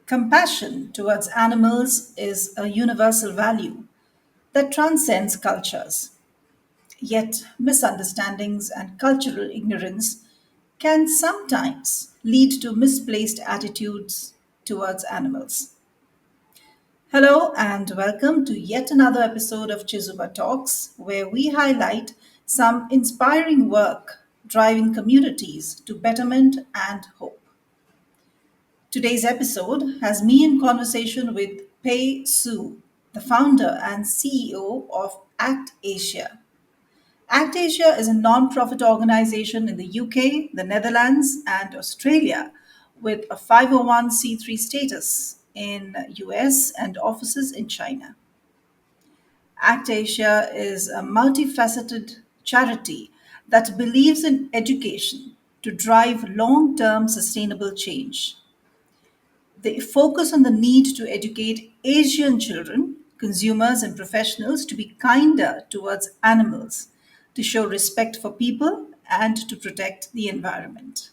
Compassion towards animals is a universal value that transcends cultures. Yet, misunderstandings and cultural ignorance can sometimes lead to misplaced attitudes towards animals. Hello, and welcome to yet another episode of Chizuba Talks, where we highlight some inspiring work driving communities to betterment and hope. Today's episode has me in conversation with Pei Su, the founder and CEO of ACT Asia. ACT Asia is a non-profit organization in the UK, the Netherlands, and Australia with a 501c3 status in US and offices in China. ACT Asia is a multifaceted charity that believes in education to drive long-term sustainable change. They focus on the need to educate Asian children, consumers, and professionals to be kinder towards animals, to show respect for people, and to protect the environment.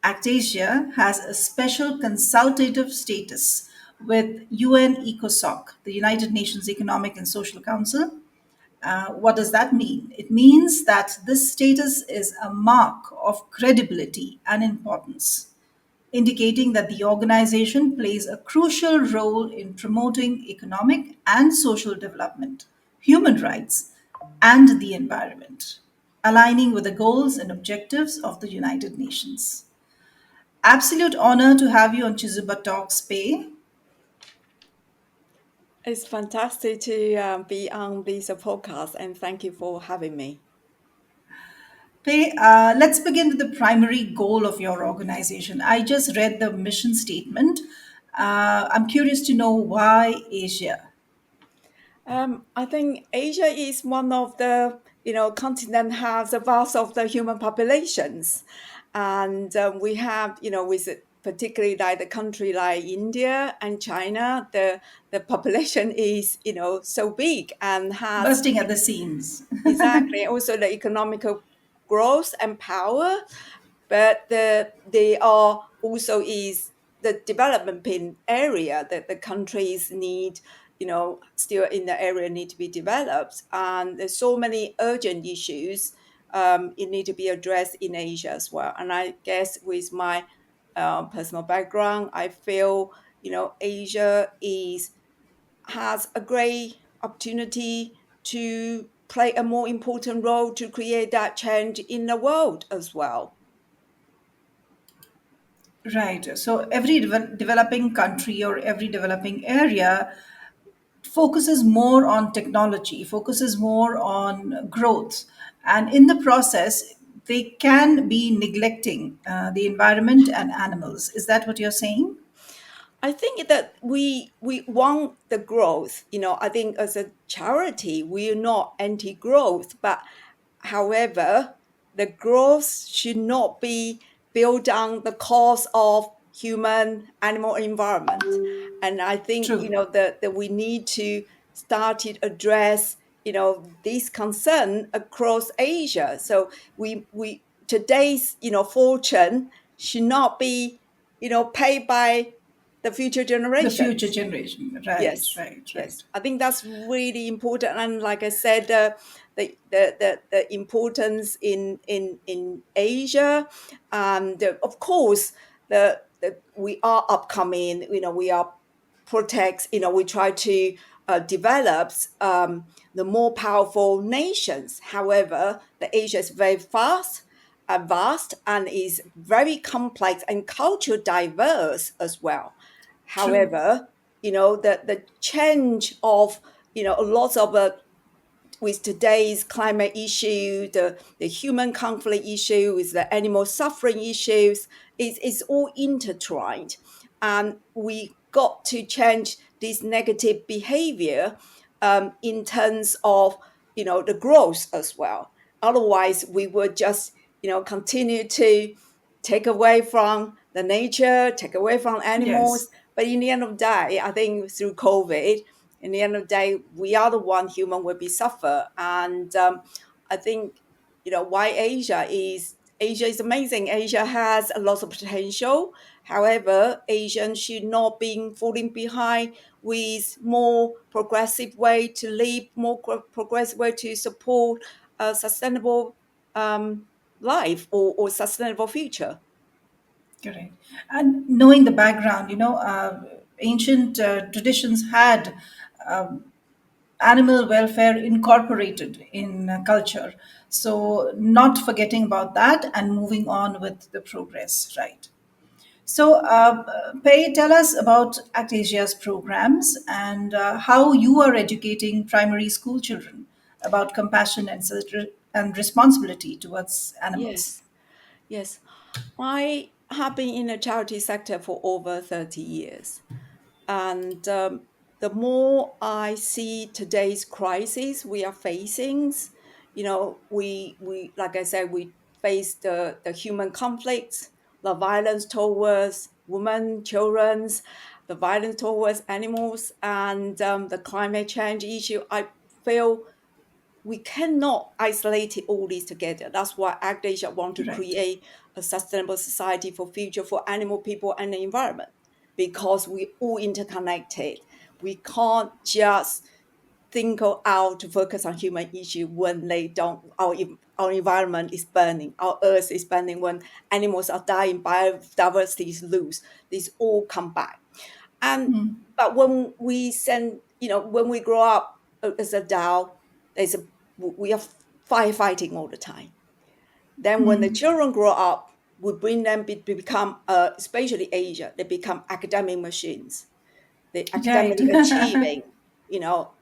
ACT-Asia has a special consultative status with UN ECOSOC, the United Nations Economic and Social Council. What does that mean? It means that this status is a mark of credibility and importance, indicating that the organization plays a crucial role in promoting economic and social development, human rights, and the environment, aligning with the goals and objectives of the United Nations. Absolute honor to have you on Chizuba Talks, Pei. It's fantastic to be on this podcast, and thank you for having me. Pei, let's begin with the primary goal of your organization. I just read the mission statement. I'm curious to know why Asia. I think Asia is one of the continent has the vast of the human populations, and we have with particularly like the country like India and China, the population is so big and has Bursting at the seams. exactly also the economical growth and power, but they are also is the development area that the countries need, still in the area need to be developed, and there's so many urgent issues it need to be addressed in Asia as well. And I guess with my personal background, I feel Asia is has a great opportunity to play a more important role to create that change in the world as well. Right. So every developing country or every developing area focuses more on technology, focuses more on growth. And in the process, they can be neglecting the environment and animals. Is that what you're saying? I think that we want the growth. I think as a charity, we are not anti-growth, but however, the growth should not be built on the cost of human, animal, environment. And I think True. that we need to start to address this concern across Asia. So we today's fortune should not be paid by the future The future generations. generation. Right, Yes, right, right. yes. I think that's really important. And like I said, the importance in Asia, of course, we are upcoming. We are protects. We try to develop the more powerful nations. However, the Asia is very fast. Vast and is very complex and culture diverse as well. True. However, the change of a lot of with today's climate issue, the human conflict issue, with the animal suffering issues, is all intertwined, and we got to change this negative behavior in terms of the growth as well. Otherwise, we would just continue to take away from the nature, take away from animals. Yes. But in the end of the day, I think through COVID, in the end of the day, we are the one human will be suffer. And I think why Asia is amazing. Asia has a lot of potential. However, Asians should not be falling behind with more progressive way to live, more progressive way to support a sustainable life or sustainable future. Correct. And knowing the background, ancient traditions had animal welfare incorporated in culture. So, not forgetting about that and moving on with the progress, right? So, Pei, tell us about Actasia's programs and how you are educating primary school children about compassion and responsibility towards animals. Yes, yes. I have been in the charity sector for over 30 years. And the more I see today's crisis we are facing, we like I said, we face the human conflicts, the violence towards women, children, the violence towards animals, and the climate change issue. I feel we cannot isolate all these together. That's why AgtAsia want to Right. create a sustainable society for future for animal, people, and the environment, because we all interconnected. We can't just single out to focus on human issue when they don't. Our environment is burning, our earth is burning. When animals are dying, biodiversity is loose. These all come back. And but when we send, when we grow up as a adult, there's a we are firefighting all the time. Then when the children grow up, we bring them to become, especially Asia, they become academic machines. They Right. academically achieving,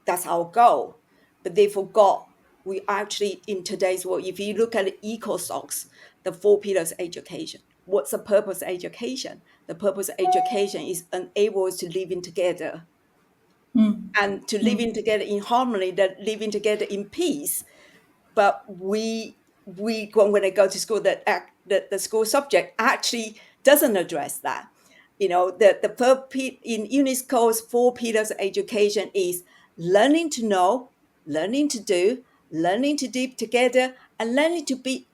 that's our goal. But they forgot we actually in today's world, if you look at the eco stocks, the four pillars of education. What's the purpose of education? The purpose of education is enable us to living together and to living together in harmony, that living together in peace. But we when I go to school, the school subject actually doesn't address that. In UNESCO's four pillars of education is learning to know, learning to do, learning to live together, and learning to be.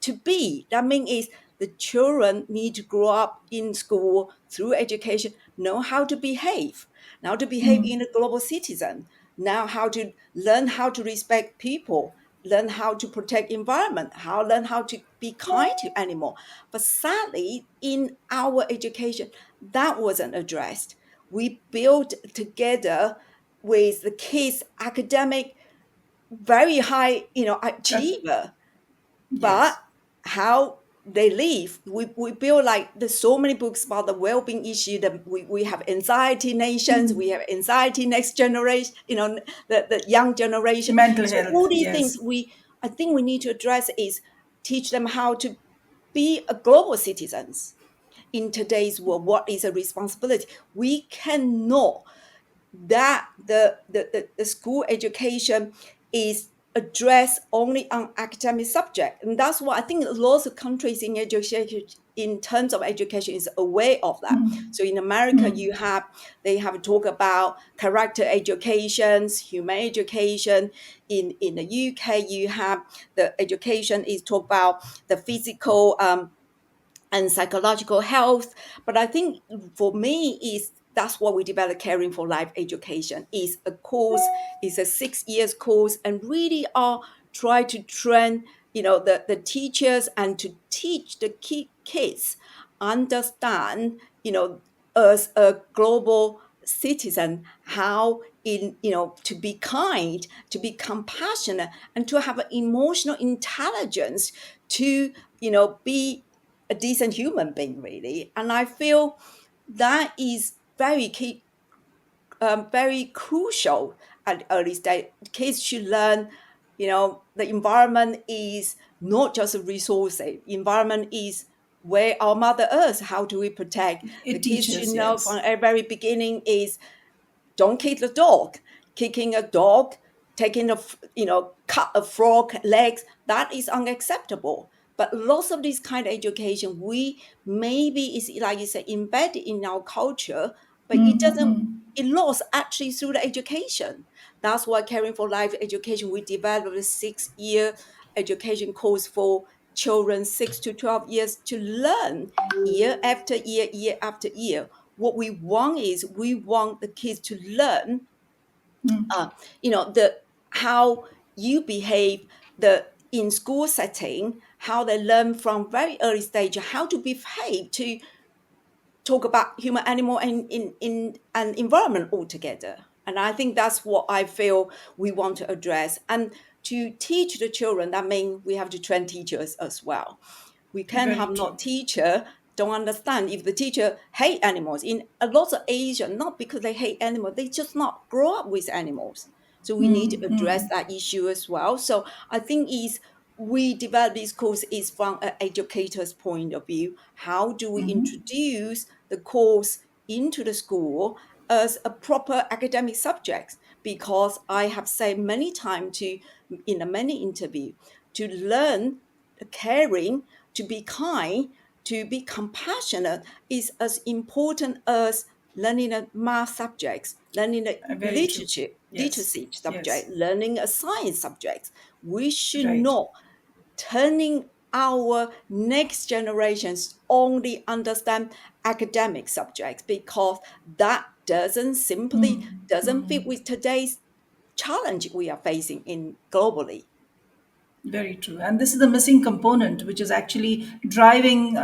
That means is the children need to grow up in school through education, know how to behave, now to behave in a global citizen, now how to learn how to respect people, learn how to protect environment, learn how to be kind to animal. But sadly, in our education, that wasn't addressed. We built together with the kids academic very high, Correct. achiever, but Yes. how they live, we build like there's so many books about the well-being issue, that we have anxiety nations, we have anxiety next generation, the young generation. Mental So all health. these things Yes. I think we need to address is teach them how to be a global citizens in today's world. What is a responsibility? We cannot that the school education is addressed only on academic subject, and that's what I think lots of countries in education, in terms of education, is aware of that. So in America, they have talk about character educations, human education. In the UK, you have the education is talk about the physical and psychological health. But I think for me is that's what we develop caring for life education is a course, is a 6 years course, and really are try to train the teachers and to teach the kids understand as a global citizen how in to be kind, to be compassionate, and to have an emotional intelligence to be a decent human being, really. And I feel that is very key, very crucial at early stage. Kids should learn, the environment is not just a resource. Environment is where our Mother Earth. How do we protect? The It kids should teaches. know from Yes. a very beginning is don't kick the dog. Kicking a dog, taking cut a frog legs, that is unacceptable. But lots of this kind of education, we maybe is like you said, embedded in our culture, but it doesn't. It lost actually through the education. That's why Caring for Life education, we developed a 6 year education course for children 6 to 12 years to learn year after year, year after year. What we want is we want the kids to learn, uh, the how you behave the in school setting, how they learn from very early stage how to behave to talk about human, animal, and in an environment altogether. And I think that's what I feel we want to address. And to teach the children, that means we have to train teachers as well. We can Very have true. not teacher don't understand if the teacher hate animals in a lot of Asia, not because they hate animals, they just not grow up with animals. So we need to address that issue as well. So I think is we develop this course is from an educator's point of view. How do we introduce the course into the school as a proper academic subject? Because I have said many times to in a many interview to learn caring, to be kind, to be compassionate is as important as learning a math subjects, learning a Very true. Yes. literacy subject, Yes. learning a science subject. We should Right. not turning our next generations only understand academic subjects, because that doesn't simply doesn't fit with today's challenge we are facing in globally. Very true. And this is the missing component, which is actually driving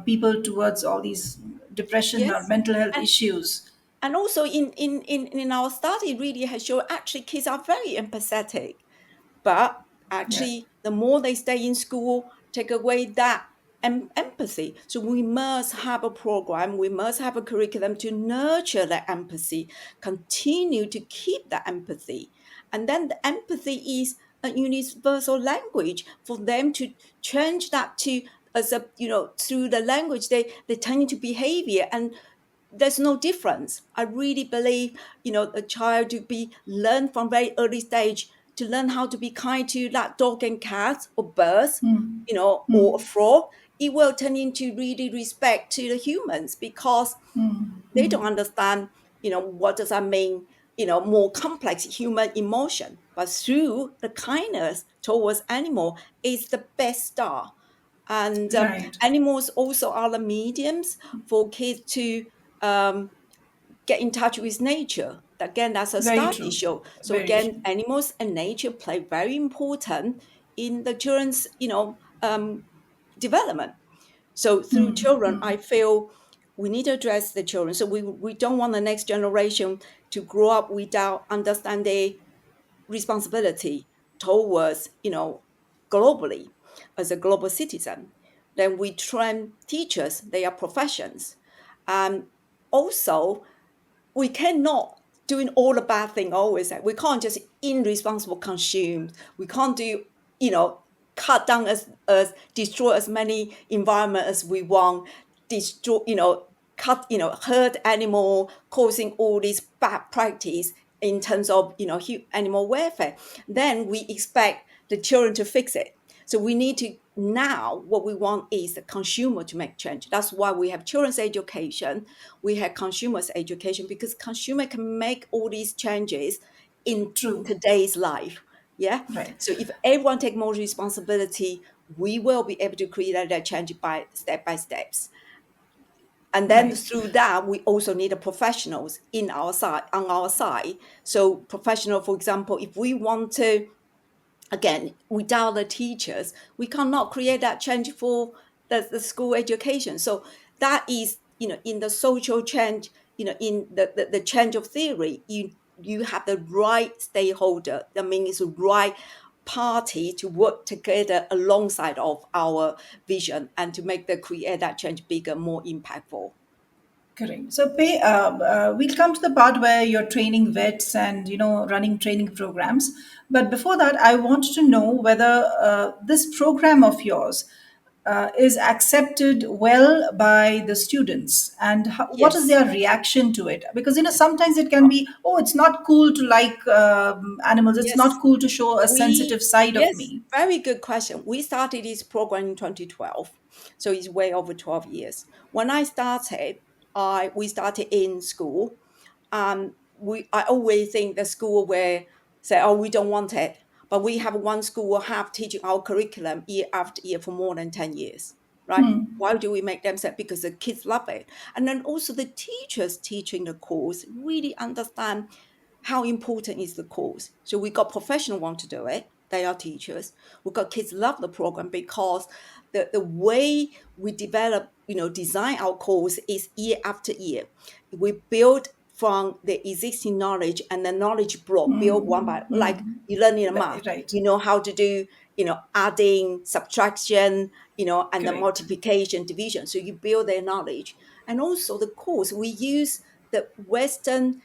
people towards all these depression or Yes. mental health and issues. and also in our study really has shown actually kids are very empathetic. But Yeah. actually, the more they stay in school, take away that empathy. So we must have a program, we must have a curriculum to nurture that empathy, continue to keep that empathy. And then the empathy is a universal language for them to change that to as a through the language they turn into behavior, and there's no difference. I really believe, a child to be learn from very early stage to learn how to be kind to that dog and cat or birds, or a frog. It will turn into really respect to the humans because they don't understand, what does that mean, more complex human emotion. But through the kindness towards animal is the best start. And Right. animals also are the mediums for kids to um, get in touch with nature. Again, that's a Very study true. show. So Very again, true. animals and nature play very important in the children's, development. So through children, I feel we need to address the children. So we don't want the next generation to grow up without understanding responsibility towards, globally as a global citizen. Then we train teachers, they are professions. And also we cannot doing all the bad thing always. We can't just irresponsible consume. We can't do, cut down as destroy as many environment as we want, destroy, cut, hurt animal, causing all these bad practice in terms of, animal welfare. Then we expect the children to fix it. So we need to now what we want is the consumer to make change. That's why we have children's education, we have consumers education, because consumer can make all these changes in True. today's life. Yeah. Right. So if everyone take more responsibility, we will be able to create that change by steps. And then Right. through that, we also need a professionals in our side on our side. So professional, for example, if we want to, again, without the teachers, we cannot create that change for the school education. So that is, in the social change, in the change of theory, you have the right stakeholder. That means the right party to work together alongside of our vision and to make the create that change bigger, more impactful. Correct. So, we'll come to the part where you're training vets and running training programs. But before that, I want to know whether this program of yours is accepted well by the students, and what is Yes. their reaction to it? Because sometimes it can be, oh, it's not cool to like animals. It's Yes. not cool to show a sensitive side of Yes, me. very good question. We started this program in 2012, so it's way over 12 years. When I started, we started in school. I always think the school will say, "Oh, we don't want it," but we have one school will have teaching our curriculum year after year for more than 10 years, right? Why do we make them sad? Because the kids love it. And then also the teachers teaching the course really understand how important is the course. So we got professional want to do it. They are teachers. We got kids love the program because the way we develop, design our course is year after year. We build from the existing knowledge, and the knowledge block build one by, like you learn in a math, Right. you know how to do, adding, subtraction, and the Correct. multiplication, division. So you build their knowledge. And also the course, we use the Western,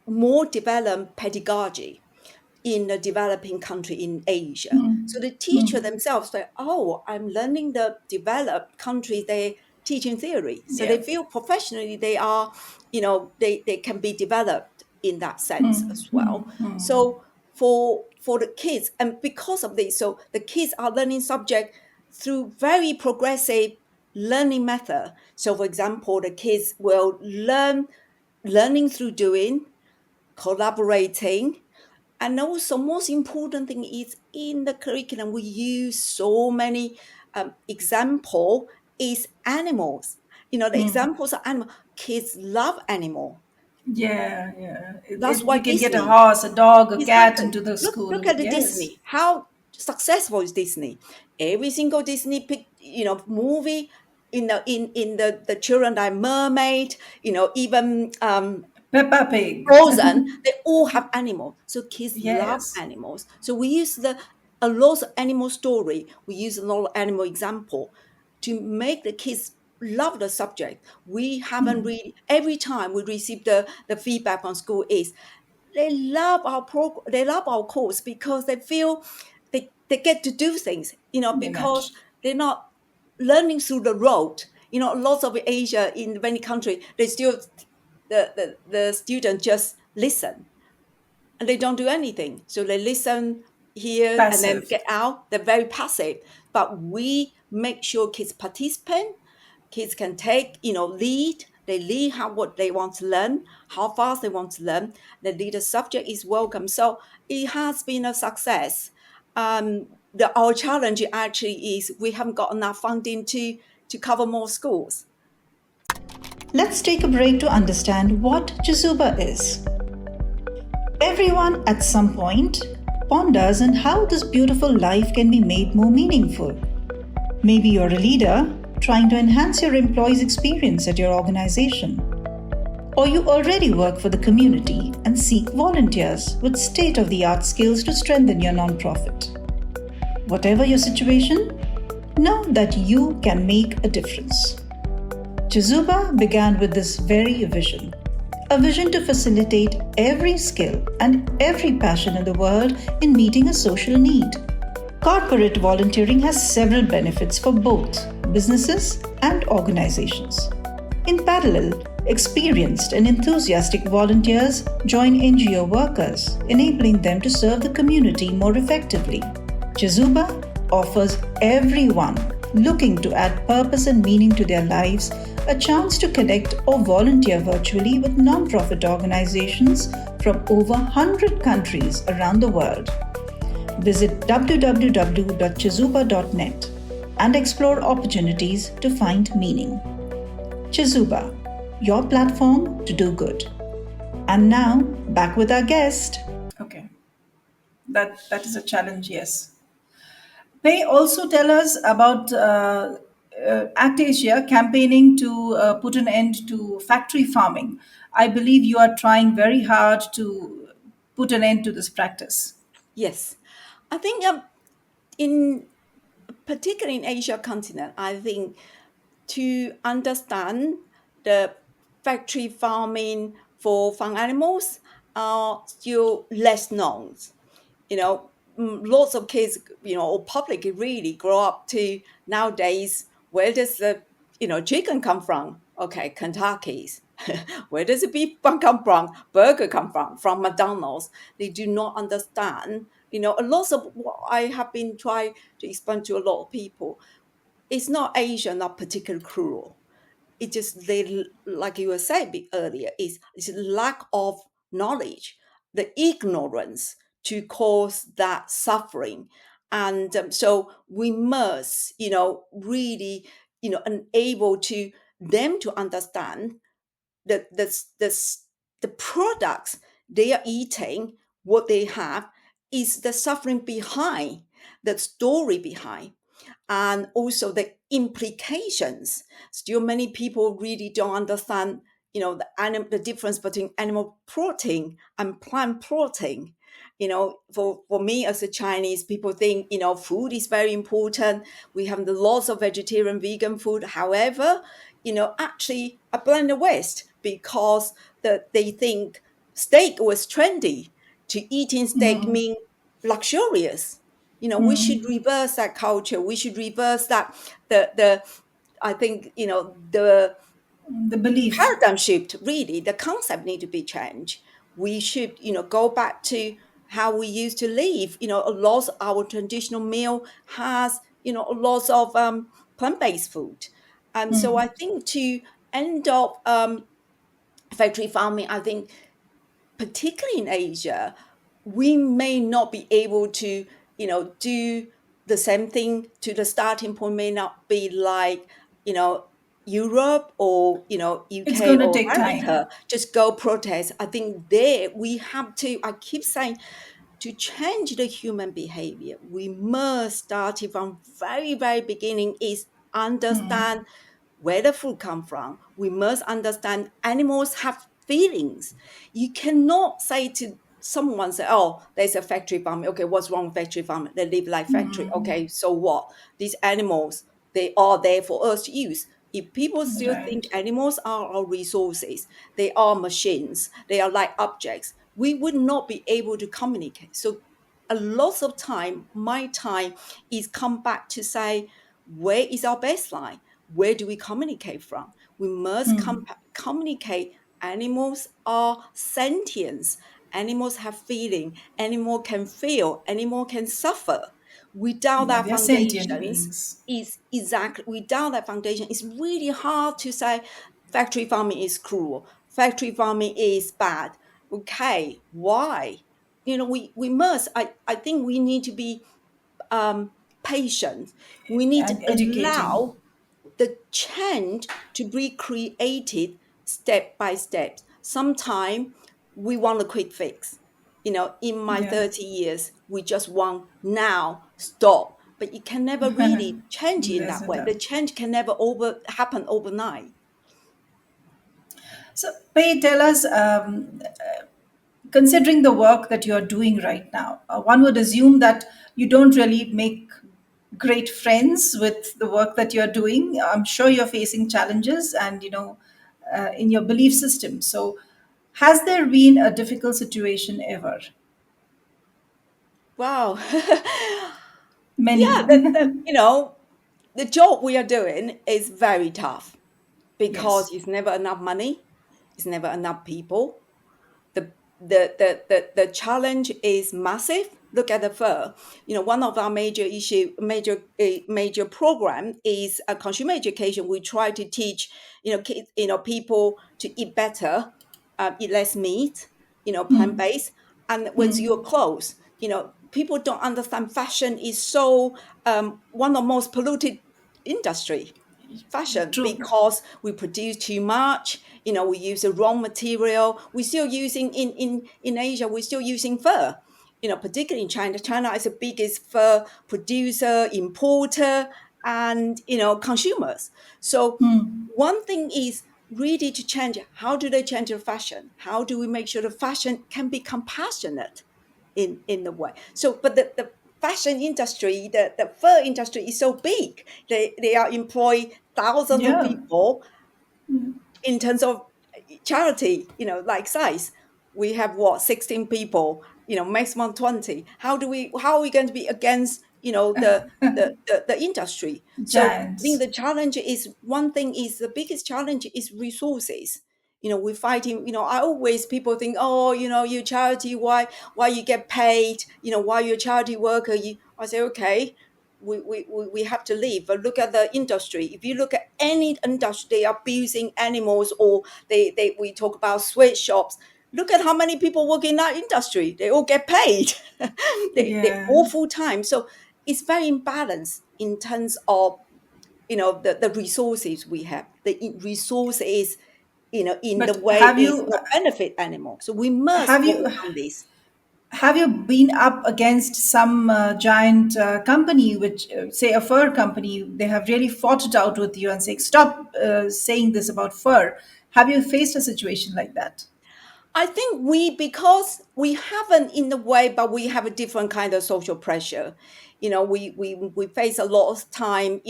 more developed pedagogy in a developing country in Asia. So the teacher themselves say, oh, I'm learning the developed country, they teaching theory. So Yeah. they feel professionally they are, they can be developed in that sense as well. So for the kids, and because of this, so the kids are learning subject through very progressive learning method. So for example, the kids will learning through doing, collaborating, and also most important thing is in the curriculum we use so many example is animals. The examples of animal, kids love animal. Yeah, yeah. That's why We can get a Disney. horse, a dog, a cat Exactly. into the Look school. at the Yes. Disney. How successful is Disney? Every single Disney movie, the children like mermaid, even Peppa Pig. frozen, they all have animals. So kids love Yes. animals. So we use a lot of animal story. We use a lot of animal example to make the kids love the subject. We haven't really, every time we receive the feedback from school is they love our they love our course because they feel they get to do things, They because match. they're not learning through the road. Lots of Asia in many countries, they still the student just listen and they don't do anything. So they listen here and then Passive. get out. They're very passive. But we make sure kids participate. Kids can take, lead. They lead how what they want to learn, how fast they want to learn. The leader subject is welcome. So it has been a success. Our challenge actually is we haven't got enough funding to cover more schools. Let's take a break to understand what Chizuba is. Everyone at some point ponders on how this beautiful life can be made more meaningful. Maybe you're a leader trying to enhance your employees' experience at your organization. Or you already work for the community and seek volunteers with state of the art skills to strengthen your nonprofit. Whatever your situation, know that you can make a difference. Chizuba began with this very vision, a vision to facilitate every skill and every passion in the world in meeting a social need. Corporate volunteering has several benefits for both businesses and organizations. In parallel, experienced and enthusiastic volunteers join NGO workers, enabling them to serve the community more effectively. Chizuba offers everyone looking to add purpose and meaning to their lives a chance to connect or volunteer virtually with nonprofit organizations from over 100 countries around the world. Visit www.chizuba.net and explore opportunities to find meaning. Chizuba, your platform to do good. And now, back with our guest. Okay, that is a challenge, yes. May also tell us about Act Asia campaigning to put an end to factory farming. I believe you are trying very hard to put an end to this practice. Yes. I think in particularly in Asia continent, I think to understand the factory farming for farm animals are still less known. Lots of kids, or public really grow up to nowadays, where does the, chicken come from? Okay, Kentucky's. Where does the beef come from? Burger come from? From McDonald's. They do not understand. A lot of what I have been trying to explain to a lot of people, it's not Asia, not particularly cruel. It just they, like you were saying earlier, is lack of knowledge, the ignorance to cause that suffering. And so we must, really, enable to them to understand that the products they are eating, what they have, is the suffering behind, the story behind, and also the implications. Still, many people really don't understand, the difference between animal protein and plant protein. For me as a Chinese, people think, food is very important. We have the lots of vegetarian, vegan food. However, actually, I blame the West because they think steak was trendy. To eating steak mean luxurious. We should reverse that culture. We should reverse that. The I think, the The belief. paradigm shift. Really, the concept need to be changed. We should, go back to how we used to live. A lot of our traditional meal has, a lot of plant-based food. And so I think to end up factory farming, I think particularly in Asia, we may not be able to, do the same thing. To the starting point may not be like, Europe or, It's UK going to or take time. America. Just go protest. I think there we have to. I keep saying, to change the human behavior, we must start it from very, very beginning. Is understand where the food come from. We must understand animals have feelings. You cannot say to someone, say, oh, there's a factory farm. Okay, what's wrong with factory farm? They live like factory. Okay, so what? These animals, they are there for us to use. If people still think Right. animals are our resources, they are machines, they are like objects, we would not be able to communicate. So a lot of time, my time is come back to say, where is our baseline? Where do we communicate from? We must communicate. Animals are sentience. Animals have feeling. Animal can feel. Animal can suffer. Without Yeah, that they're sentient foundations, beings. is exactly without that foundation, it's really hard to say factory farming is cruel. Factory farming is bad. Okay, why? We must. I think we need to be patient. We need to And educating. allow the change to be created step by step. Sometimes we want a quick fix. In my Yeah. 30 years, we just want now, stop. But you can never really change in There's that no way. The doubt. change can never happen overnight. So, Pei, tell us, considering the work that you're doing right now, one would assume that you don't really make great friends with the work that you're doing. I'm sure you're facing challenges and, in your belief system. So, has there been a difficult situation ever? Wow. Yeah, Many. the job we are doing is very tough because Yes. it's never enough money, it's never enough people. The challenge is massive. Look at the fur. One of our major program is a consumer education. We try to teach, kids, people to eat better, eat less meat, plant based, and with your clothes. People don't understand fashion is so one of the most polluted industry, fashion, True. because we produce too much. We use the wrong material. We're still using in Asia, we're still using fur. Particularly in China is the biggest fur producer, importer, and consumers. So one thing is really to change. How do they change the fashion? How do we make sure the fashion can be compassionate in the way? So, but the fashion industry, the fur industry is so big. They are employ thousands of Yeah. people. In terms of charity, like size, we have what, 16 people, maximum 20. How are we going to be against, the industry? So I think Giants. the challenge is, one thing is, the biggest challenge is resources. We're fighting. I always, people think, oh, you charity, why you get paid, why you're a charity worker. I say, okay, we have to leave. But look at the industry. If you look at any industry, they are abusing animals, or we talk about sweatshops. Look at how many people work in that industry. They all get paid. They Yeah. all full time. So it's very imbalanced in terms of the resources we have. The resources in the But way is not benefit anymore. So we must have work you on this. have you been up against some giant company, which say a fur company? They have really fought it out with you and saying, "Stop saying this about fur." Have you faced a situation like that? I think because we haven't in the way, but we have a different kind of social pressure. We face a lot of time.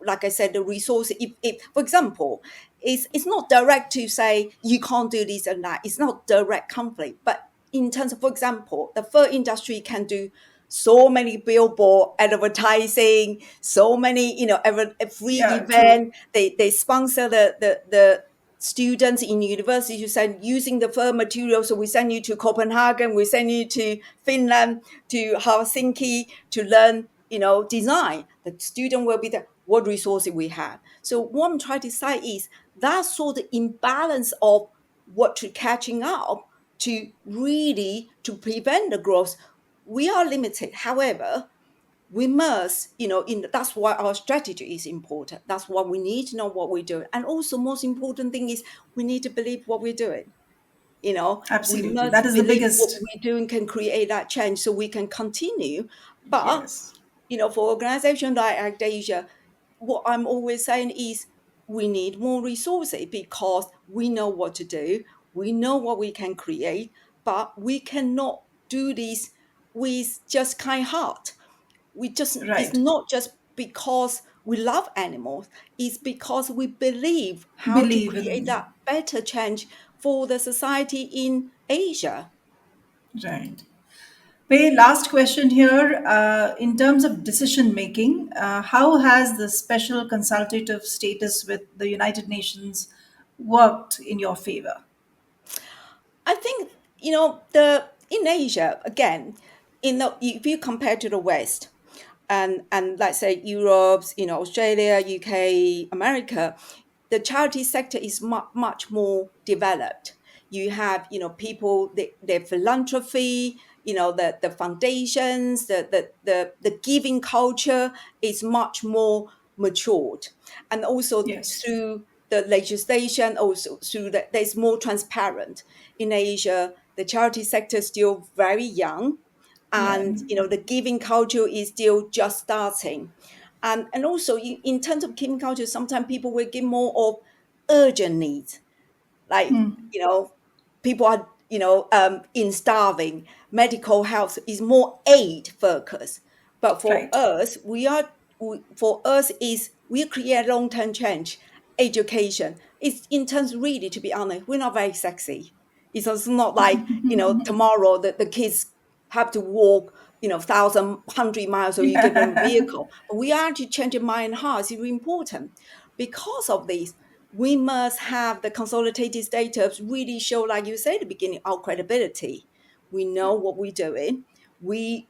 Like I said, the resource. If for example, it's not direct to say you can't do this and that. It's not direct conflict, but in terms of, for example, the fur industry can do so many billboard advertising, so many free Yeah, true. event. They sponsor the students in university who send using the fur material. So we send you to Copenhagen, we send you to Finland, to Helsinki to learn, design. The student will be there. What resources we have? So what I'm trying to say is that sort of imbalance of what to catching up to really to prevent the growth. We are limited. However, we must, that's why our strategy is important. That's why we need to know what we're doing. And also, most important thing is we need to believe what we're doing. We Absolutely. must That is the believe what biggest. we're doing can create that change so we can continue. But, Yes. for organizations like Asia, what I'm always saying is we need more resources because we know what to do. We know what we can create, but we cannot do this with just kind heart. It's Right. not just because we love animals, it's because we believe how to Believe create in. that better change for the society in Asia. Right. Pei, last question here. In terms of decision making, how has the special consultative status with the United Nations worked in your favor? I think the in Asia again, if you compare to the West, and let's say Europe, Australia, UK, America, the charity sector is much more developed. You have people, their philanthropy, the foundations, the giving culture is much more matured, and also Yes. through the legislation, also through there's more transparent. In Asia, the charity sector is still very young, Yeah. and the giving culture is still just starting. And also in terms of giving culture, sometimes people will give more of urgent needs, like people are in starving. Medical health is more aid focused, but for Right. us for us is we create long-term change. Education is, in terms, really, to be honest, we're not very sexy. It's also not like tomorrow the kids have to walk 1,000 100 miles so you give them a Yeah. vehicle, but we are to change your mind and heart. It's really important. Because of this, we must have the consolidated data really show, like you said at the beginning, our credibility. We know what we're doing.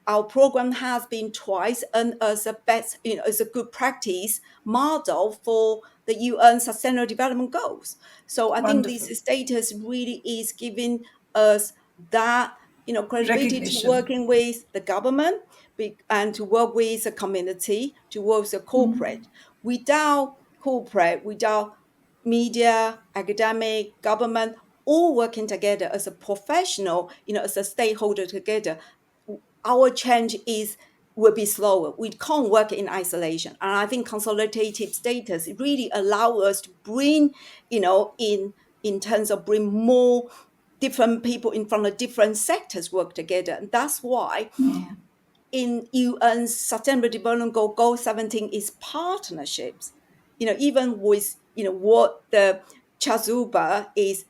Our program has been twice and as a best, as a good practice model for the UN Sustainable Development Goals. So I think this Wonderful. status really is giving us that credibility to Recognition. working with the government, and to work with the community, to work with the corporate. Without media, academic, government, all working together as a professional, as a stakeholder together, our change will be slower. We can't work in isolation. And I think consolidated status really allow us to bring, in terms of bring more different people in from the different sectors work together. And that's why in UN's Sustainable Development Goal 17 is partnerships. Even with what the Chazuba is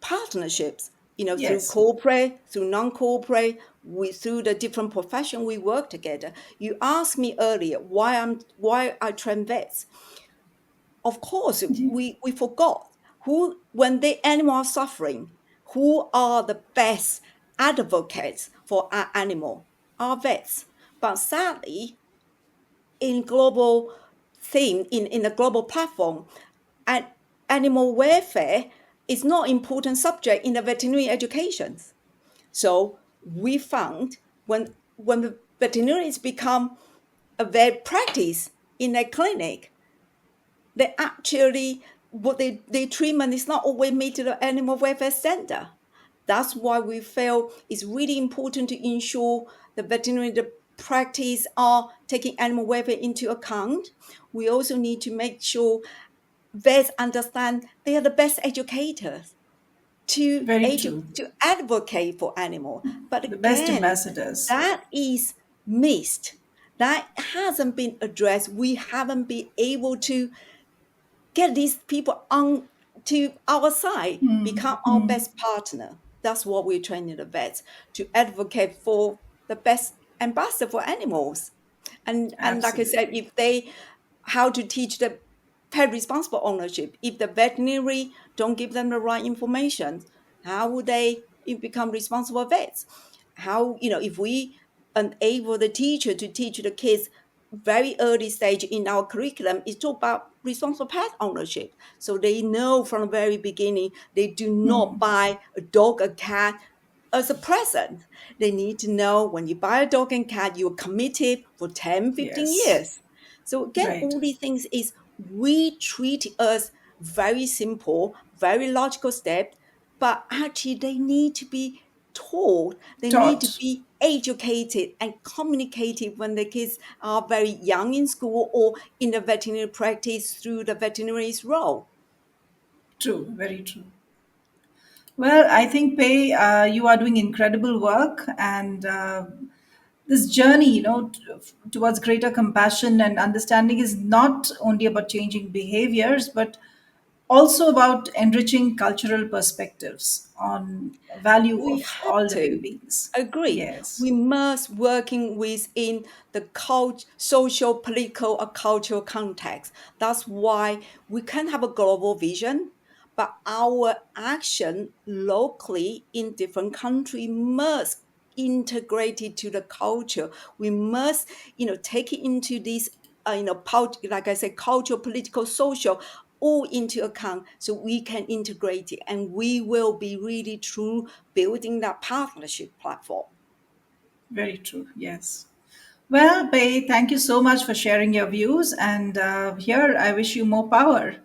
partnerships. Through Yes. corporate, through non-corporate, through the different profession we work together. You asked me earlier why I train vets. Of course, Yeah. we forgot who when the animal are suffering, who are the best advocates for our animal? Are vets. But sadly, in global theme, in a global platform, and animal welfare is not important subject in the veterinary education. So we found when the veterinarians become a vet practice in a clinic, they actually what they treatment is not always made to the animal welfare center. That's why we feel it's really important to ensure the veterinary practice are taking animal welfare into account. We also need to make sure vets understand they are the best educators Very true. to advocate for animal. But The best again, ambassadors. that is missed. That hasn't been addressed. We haven't been able to get these people on to our side, become our best partner. That's what we're training the vets to advocate for the best ambassador for animals. And like I said, Absolutely. if they how to teach the pet responsible ownership, if the veterinary don't give them the right information, how would they become responsible vets? How, if we enable the teacher to teach the kids very early stage in our curriculum is talk about responsible pet ownership, so they know from the very beginning they do not buy a dog, a cat as a present. They need to know when you buy a dog and cat, you're committed for 10, 15 Yes. years. So again, Right. all these things is we treat as very simple, very logical steps, but actually they need to be taught, they need to Taught. be educated and communicated when the kids are very young in school or in the veterinary practice through the veterinary's role. True. Very true. Well, I think Pei, you are doing incredible work, and this journey, towards greater compassion and understanding is not only about changing behaviors, but also about enriching cultural perspectives on value We of have all living to beings. agree. Yes, We must working within the social, political, or cultural context. That's why we can have a global vision, but our action locally in different country must integrate it to the culture. We must, take it into this, like I said, cultural, political, social, all into account so we can integrate it and we will be really true building that partnership platform. very true. Yes. Well, Pei, thank you so much for sharing your views, and here I wish you more power.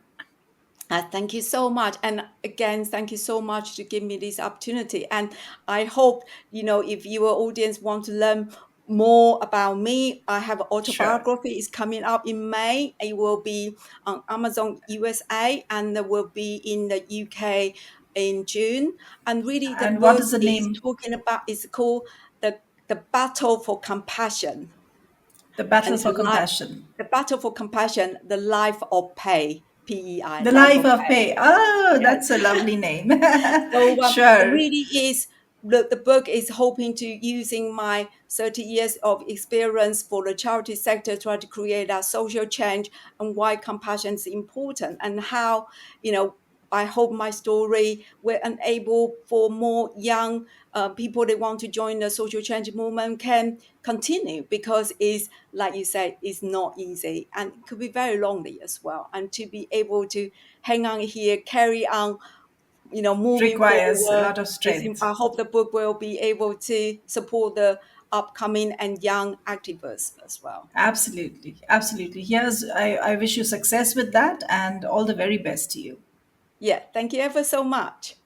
Thank you so much. And again, thank you so much to give me this opportunity. And I hope, if your audience want to learn more about me, I have an Sure. autobiography. It's coming up in May. It will be on Amazon USA and it will be in the UK in June. And really the And what book is the is name? talking about, it's called the Battle for Compassion. The And Battle it's for Compassion. the battle for compassion, the life of Pei, PEI, The life Life of of Pei. Pei. Oh, Yes. that's a lovely name. So it Sure. really is the book is hoping to using my 30 years of experience for the charity sector try to create that social change and why compassion is important and how I hope my story will enable for more young people that want to join the social change movement can continue because it's like you said it's not easy and it could be very lonely as well and to be able to hang on here carry on moving Requires a forward lot of is strength. I hope the book will be able to support the upcoming and young activists as well. Absolutely. Absolutely. I wish you success with that and all the very best to you. Yeah, thank you ever so much.